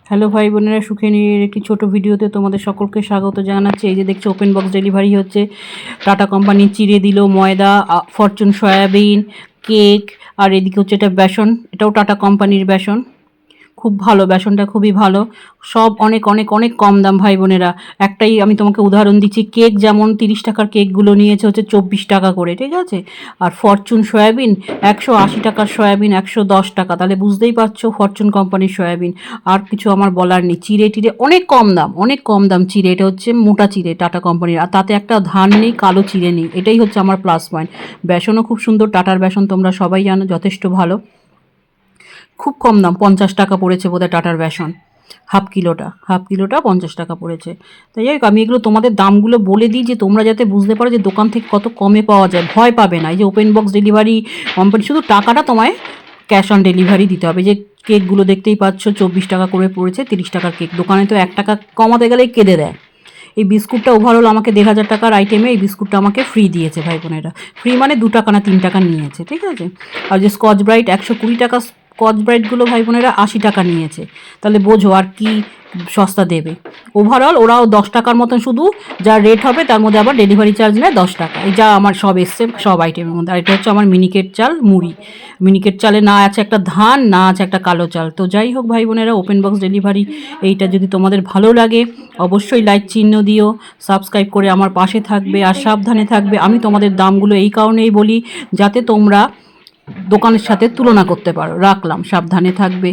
Hello ভাই বোনেরা, সুখেনীর একটি ছোট ভিডিওতে তোমাদের সকলকে স্বাগত জানাচ্ছি। এই যে দেখছো ওপেন বক্স ডেলিভারি হচ্ছে। টাটা কোম্পানি চিড়ে দিল, ময়দা, ফরচুন সয়াবিন, কেক, আর এদিকে হচ্ছে এটা বেসন, এটাও টাটা কোম্পানির বেসন। খুব ভালো, বেসনটা খুবই ভালো। সব অনেক অনেক অনেক কম দাম ভাই বোনেরা। একটাই আমি তোমাকে উদাহরণ দিচ্ছি, কেক যেমন 30 টাকার কেকগুলো নিয়েছে হচ্ছে 24 টাকা করে, ঠিক আছে? আর ফরচুন সয়াবিন 180 টাকার সয়াবিন 110 টাকা, তাহলে বুঝতেই পারছো ফরচুন কোম্পানির সয়াবিন। আর কিছু আমার বলার নেই। চিড়ে টিড়ে অনেক কম দাম, অনেক কম দাম চিড়ে। এটা হচ্ছে মোটা চিড়ে টাটা কোম্পানির, আর তাতে একটা ধান নেই, কালো চিড়ে নেই, এটাই হচ্ছে আমার প্লাস পয়েন্ট। বেসনও খুব সুন্দর, টাটার বেসন তোমরা সবাই জানো যথেষ্ট ভালো। খুব কম দাম, 50 টাকা পড়েছে বোধহয় টাটার বেসন। হাফ কিলোটা 50 টাকা পড়েছে। তাই যাই হোক, আমি এগুলো তোমাদের দামগুলো বলে দিই যে তোমরা যাতে বুঝতে পারো যে দোকান থেকে কত কমে পাওয়া যায়, ভয় পাবে না। এই যে ওপেন বক্স ডেলিভারি কোম্পানি, শুধু টাকাটা তোমায় ক্যাশ অন ডেলিভারি দিতে হবে। যে কেকগুলো দেখতেই পাচ্ছ 24 টাকা করে পড়েছে, 30 টাকার কেক। দোকানে তো 1 টাকা কমাতে গেলেই কেঁদে দেয়। এই বিস্কুটটা ওভারঅল আমাকে 1,500 টাকার আইটেমে এই বিস্কুটটা আমাকে ফ্রি দিয়েছে ভাই বোনেরা। ফ্রি মানে 2 টাকা না 3 টাকা নিয়েছে, ঠিক আছে? আর যে স্কচ ব্রাইট 120 টাকা, স্কচ ব্রাইটগুলো ভাই বোনেরা 80 টাকা নিয়েছে। তাহলে বোঝো আর কি সস্তা দেবে। ওভারঅল ওরাও 10 টাকার মতন শুধু যা রেট হবে, তার মধ্যে আবার ডেলিভারি চার্জ নেয় 10 টাকা। এই যা আমার সব এসছে সব আইটেমের মধ্যে। আর এটা হচ্ছে আমার মিনিকেট চাল মুড়ি। মিনিকেট চালে না আছে একটা ধান, না আছে একটা কালো চাল। তো যাই হোক ভাই বোনেরা, ওপেন বক্স ডেলিভারি এইটা যদি তোমাদের ভালো লাগে অবশ্যই লাইক চিহ্ন দিও, সাবস্ক্রাইব করে আমার পাশে থাকবে, আর সাবধানে থাকবে। আমি তোমাদের দামগুলো এই কারণেই বলি যাতে তোমরা দোকানের সাথে তুলনা করতে পারো। রাখলাম, সাবধানে থাকবে।